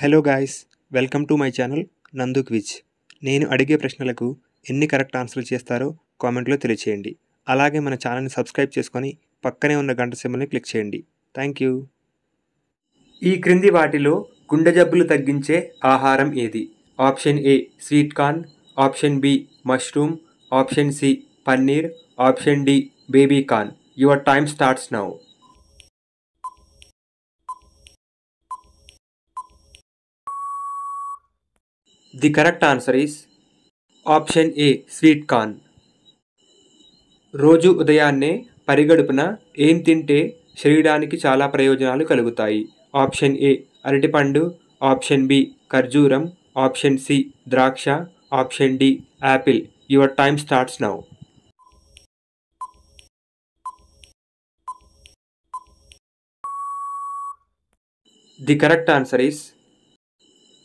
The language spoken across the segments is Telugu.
Hello guys, welcome to my channel నందు క్విజ్. నేను అడిగే ప్రశ్నలకు ఎన్ని కరెక్ట్ ఆన్సర్లు చేస్తారో కామెంట్లో తెలియచేయండి. అలాగే మన ఛానల్ని సబ్స్క్రైబ్ చేసుకొని పక్కనే ఉన్న గంట సింబల్ని క్లిక్ చేయండి. Thank you. ఈ క్రింది వాటిలో గుండె జబ్బులు తగ్గించే ఆహారం ఏది? Option A sweet corn, option B mushroom, option C paneer, option D baby corn. Your time starts now. The correct answer is option A sweet corn. రోజు ఉదయాన్నే పరిగడుపున ఏం తింటే శరీరానికి చాలా ప్రయోజనాలు కలుగుతాయి? ఆప్షన్ ఏ అరటిపండు, ఆప్షన్ బి ఖర్జూరం, ఆప్షన్ సి ద్రాక్ష, option D apple. Your time starts now. The correct answer is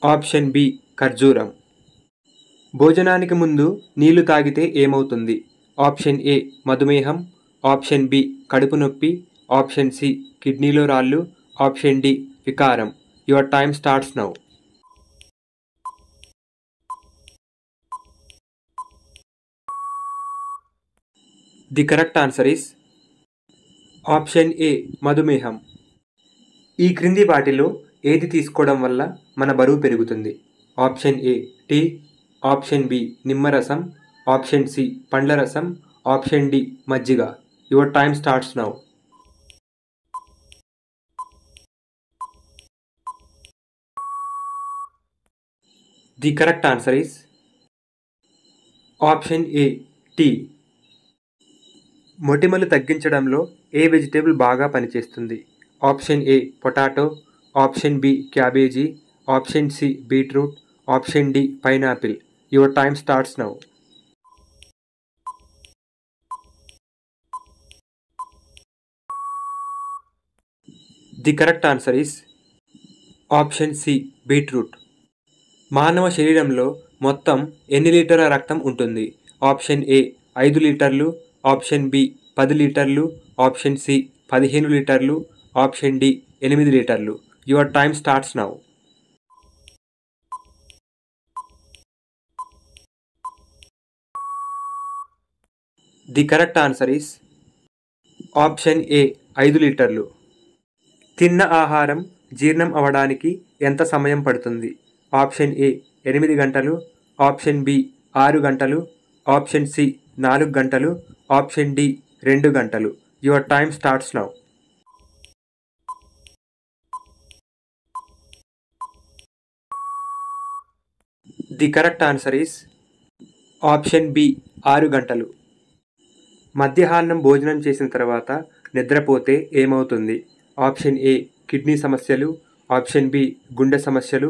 option B ఖర్జూరం. భోజనానికి ముందు నీళ్లు తాగితే ఏమవుతుంది? ఆప్షన్ ఏ మధుమేహం, ఆప్షన్ బి కడుపు నొప్పి, ఆప్షన్ సి కిడ్నీలో రాళ్ళు, ఆప్షన్ డి వికారం. Your time starts now. The correct answer is option ఏ మధుమేహం. ఈ క్రింది వాటిలో ఏది తీసుకోవడం వల్ల మన బరువు పెరుగుతుంది? Option A tea, option B నిమ్మరసం, ఆప్షన్ సి పండ్ల రసం, ఆప్షన్ డి మజ్జిగ. Your time starts now. The correct answer is option A tea. మొటిమలు తగ్గించడంలో ఏ వెజిటేబుల్ బాగా పనిచేస్తుంది? Option A potato, option B cabbage, option C beetroot, option D pineapple. Your time starts now. The correct answer is option C beetroot. మానవ శరీరంలో మొత్తం ఎన్ని లీటర్ల రక్తం ఉంటుంది? ఆప్షన్ ఏ 5 లీటర్లు, ఆప్షన్ బి 10 లీటర్లు, ఆప్షన్ సి 15 లీటర్లు, ఆప్షన్ డి 8 లీటర్లు. Your time starts now. The correct answer is option ఏ 5 లీటర్లు. తిన్న ఆహారం జీర్ణం అవ్వడానికి ఎంత సమయం పడుతుంది? ఆప్షన్ ఏ 8 గంటలు, ఆప్షన్ బి 6 గంటలు, ఆప్షన్ సి 4 గంటలు, ఆప్షన్ డి 2 గంటలు. Your time starts now. The correct answer is option B 6 గంటలు. మధ్యాహ్నం భోజనం చేసిన తర్వాత నిద్రపోతే ఏమవుతుంది? ఆప్షన్ ఏ కిడ్నీ సమస్యలు, ఆప్షన్ బి గుండె సమస్యలు,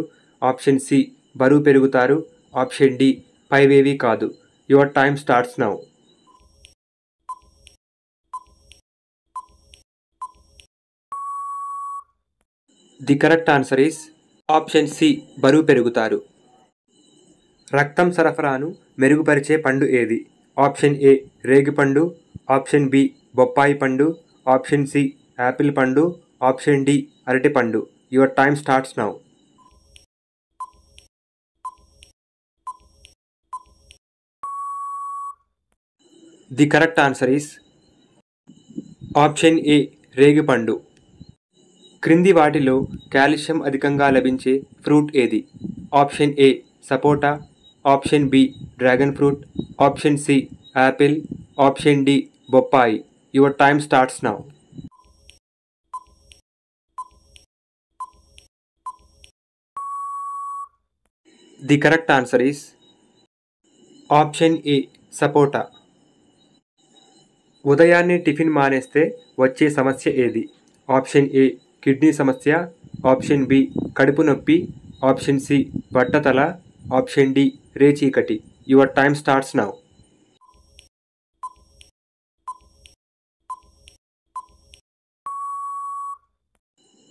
ఆప్షన్ సి బరువు పెరుగుతారు, ఆప్షన్ డి పైవేవీ కాదు. Your time starts now. The correct answer is option C బరువు పెరుగుతారు. రక్తం సరఫరాను మెరుగుపరిచే పండు ఏది? ఆప్షన్ ఏ రేగిపండు, ఆప్షన్ బి బొప్పాయి పండు, ఆప్షన్ సి యాపిల్ పండు, ఆప్షన్ డి అరటిపండు. Your time starts now. The correct answer is option A రేగిపండు. క్రింది వాటిలో కాల్షియం అధికంగా లభించే ఫ్రూట్ ఏది? ఆప్షన్ ఏ సపోటా, option B dragon fruit, option C apple, option D బొప్పాయి. Your time starts now. The correct answer is option A సపోటా. ఉదయాన్నే టిఫిన్ మానేస్తే వచ్చే సమస్య ఏది? ఆప్షన్ ఏ కిడ్నీ సమస్య, ఆప్షన్ బి కడుపు నొప్పి, ఆప్షన్ సి బట్టతల, ఆప్షన్ డి రేచీకటి. Your time starts now.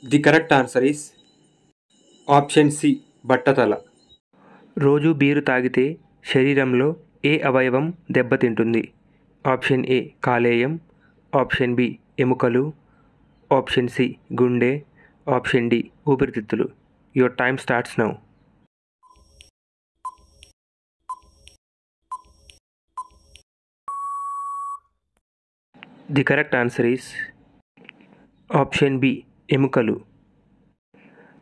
The correct answer is option C బట్టతల. రోజు బీరు తాగితే శరీరంలో ఏ అవయవం దెబ్బతింటుంది? ఆప్షన్ ఏ కాలేయం, ఆప్షన్ బి ఎముకలు, ఆప్షన్ సి గుండె, ఆప్షన్ డి ఊపిరితిత్తులు. Your time starts now. The correct answer is option B. ఎముకలు.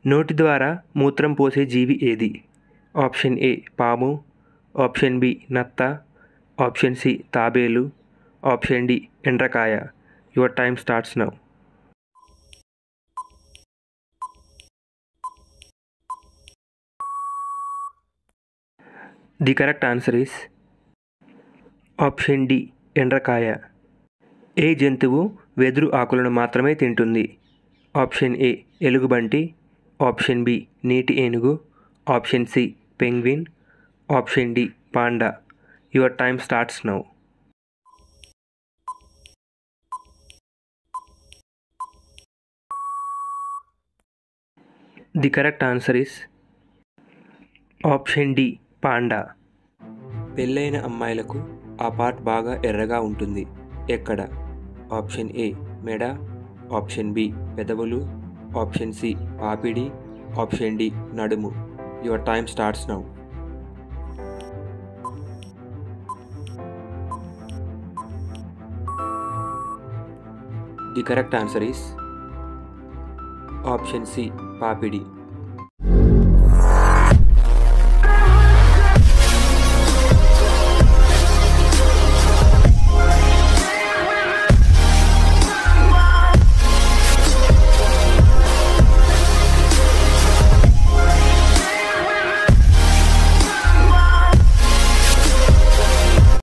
నోటి ద్వారా మూత్రం పోసే జీవి ఏది? ఆప్షన్ ఏ పాము, ఆప్షన్ బి నత్త, ఆప్షన్ సి తాబేలు, ఆప్షన్ డి ఎండ్రకాయ. Your time starts now. The correct answer is option D ఎండ్రకాయ. ఏ జంతువు వెదురు ఆకులను మాత్రమే తింటుంది? ఆప్షన్ ఏ ఎలుగుబంటి, ఆప్షన్ బి నీటి ఏనుగు, option C penguin, option D panda. Your time starts now. The correct answer is option D panda. పెళ్ళైన అమ్మాయిలకు ఆ పార్ట్ బాగా ఎర్రగా ఉంటుంది. ఎక్కడ? ఆప్షన్ ఏ మెడ, ఆప్షన్ బి పెదవులు, ఆప్షన్ సి పాపిడి, ఆప్షన్ డి నడుము. Your time starts now. The correct answer is option C papdi.